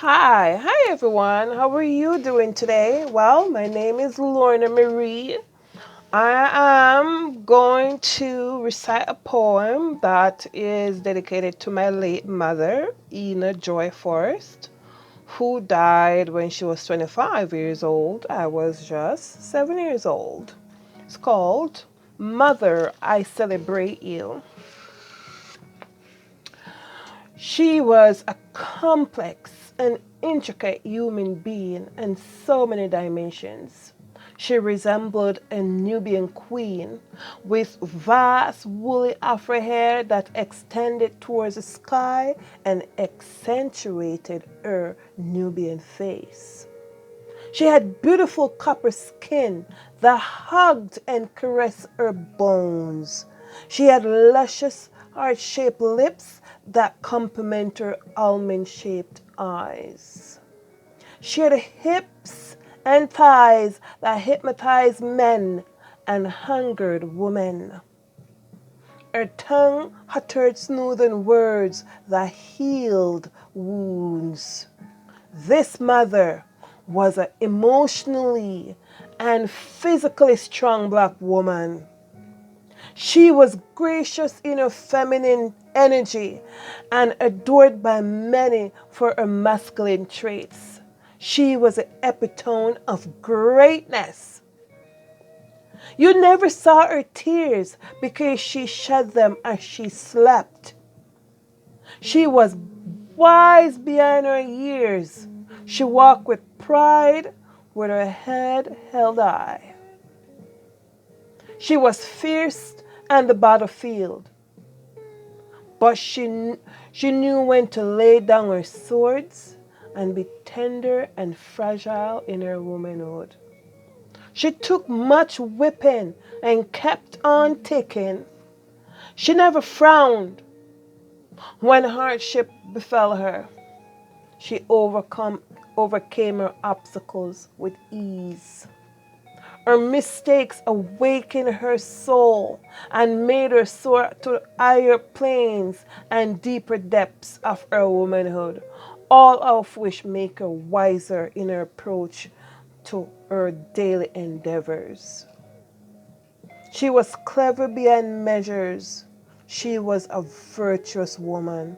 Hi everyone. How are you doing today? Well, my name is Lorna Marie. I am going to recite a poem that is dedicated to my late mother, Ina Joy Forrest, who died when she was 25 years old. I was just 7 years old. It's called Mother, I Celebrate You. She was a complex and intricate human being in so many dimensions. She resembled a Nubian queen with vast woolly afro hair that extended towards the sky and accentuated her Nubian face. She had beautiful copper skin that hugged and caressed her bones. She had luscious heart-shaped lips that complemented her almond-shaped eyes. She had hips and thighs that hypnotized men and hungered women. Her tongue uttered smoothing words that healed wounds. This mother was an emotionally and physically strong black woman. She was gracious in her feminine energy and adored by many for her masculine traits. She was an epitome of greatness. You never saw her tears because she shed them as she slept. She was wise beyond her years. She walked with pride, with her head held high. She was fierce on the battlefield, but she knew when to lay down her swords and be tender and fragile in her womanhood. She took much whipping and kept on taking. She never frowned when hardship befell her. She overcame her obstacles with ease. Her mistakes awakened her soul and made her soar to higher planes and deeper depths of her womanhood, all of which make her wiser in her approach to her daily endeavors. She was clever beyond measures. She was a virtuous woman.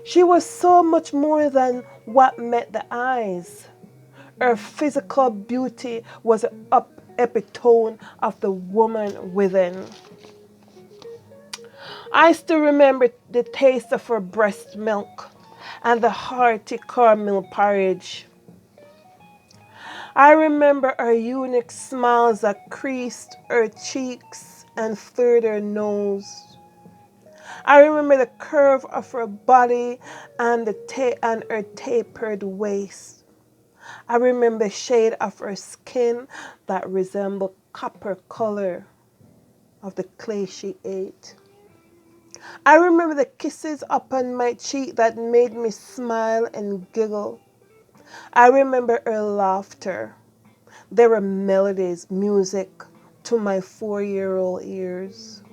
She was so much more than what met the eyes. Her physical beauty was an epitome of the woman within. I still remember the taste of her breast milk and the hearty caramel porridge. I remember her unique smiles that creased her cheeks and flared her nose. I remember the curve of her body and her tapered waist. I remember the shade of her skin that resembled copper color of the clay she ate. I remember the kisses upon my cheek that made me smile and giggle. I remember her laughter. There were melodies, music to my 4-year-old ears.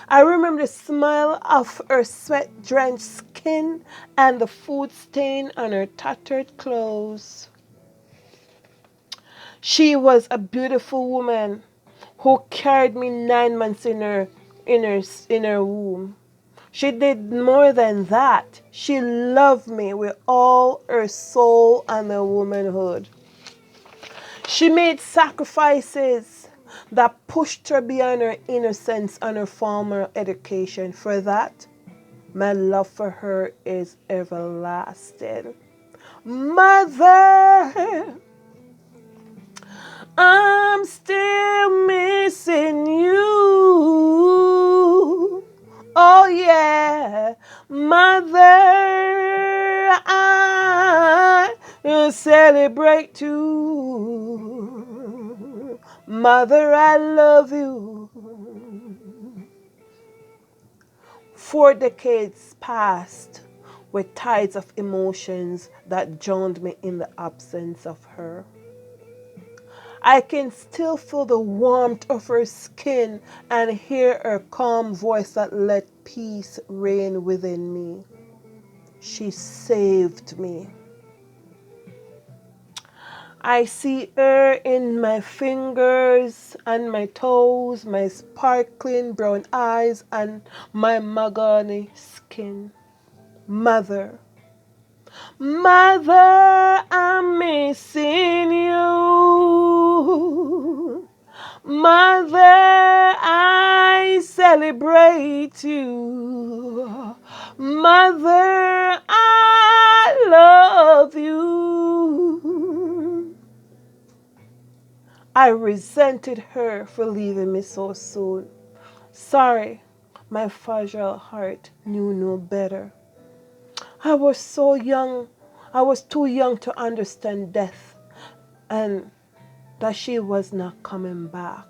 I remember the smile of her sweat-drenched skin and the food stain on her tattered clothes. She was a beautiful woman who carried me 9 months in her womb. She did more than that. She loved me with all her soul and her womanhood. She made sacrifices that pushed her beyond her innocence and her formal education. For that, my love for her is everlasting. Mother, I'm still missing you. Oh yeah, mother, I celebrate too. Mother, I love you. 4 decades passed with tides of emotions that drowned me in the absence of her. I can still feel the warmth of her skin and hear her calm voice that let peace reign within me. She saved me. I see her in my fingers and my toes, my sparkling brown eyes and my mahogany skin. Mother, Mother, I'm missing you. Mother, I celebrate you. Mother, I love you. I resented her for leaving me so soon. Sorry, my fragile heart knew no better. I was so young. I was too young to understand death and that she was not coming back.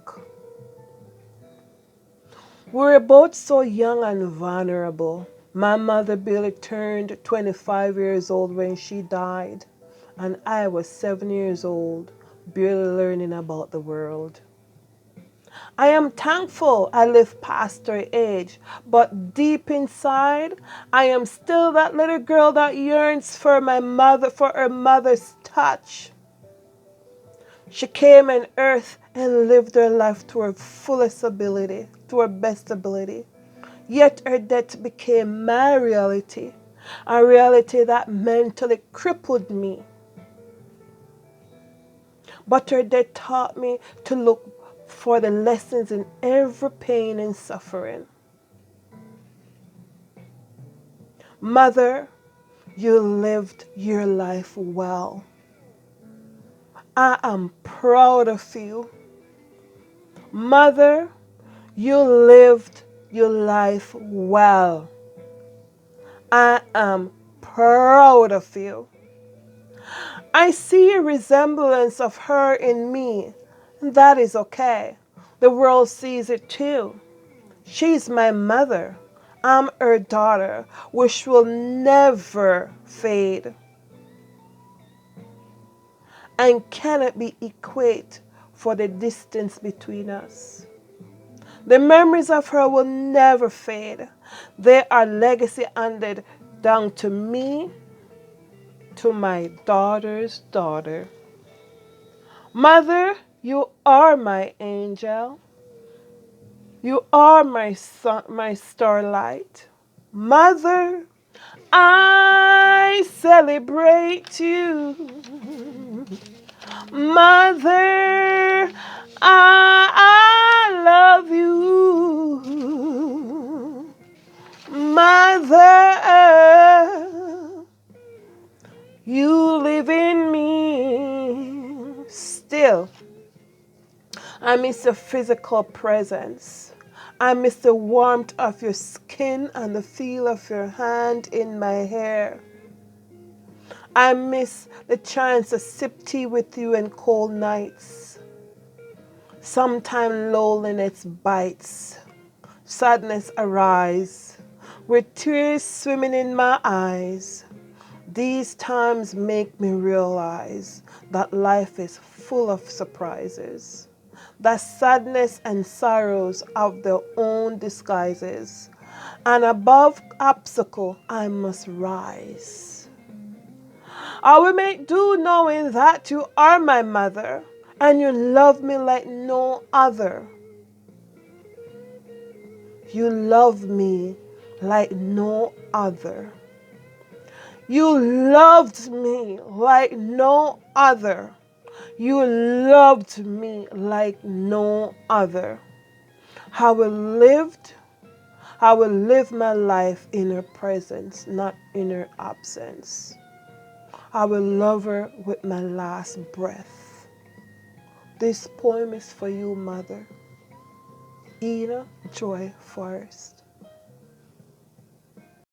We were both so young and vulnerable. My mother barely turned 25 years old when she died, and I was 7 years old, barely learning about the world. I am thankful I lived past her age, but deep inside, I am still that little girl that yearns for my mother, for her mother's touch. She came on earth and lived her life to her fullest ability, to her best ability. Yet her death became my reality, a reality that mentally crippled me. But her death taught me to look for the lessons in every pain and suffering. Mother, you lived your life well. I am proud of you. Mother, you lived your life well. I am proud of you. I see a resemblance of her in me, and that is okay. The world sees it too. She's my mother. I'm her daughter, which will never fade and cannot be equate for the distance between us. The memories of her will never fade. They are legacy handed down to me, to my daughter's daughter. Mother, you are my angel. You are my sun, my starlight. Mother, I celebrate you. Mother, I love you. Mother, you live in me. Still, I miss your physical presence. I miss the warmth of your skin and the feel of your hand in my hair. I miss the chance to sip tea with you in cold nights. Sometimes loneliness bites, sadness arises, with tears swimming in my eyes. These times make me realize that life is full of surprises, that sadness and sorrows have their own disguises, and above obstacle I must rise. I will make do knowing that you are my mother, and you love me like no other. You love me like no other. You loved me like no other. You loved me like no other. I will live my life in her presence, not in her absence. I will love her with my last breath. This poem is for you, Mother. Ina Joy Forrest.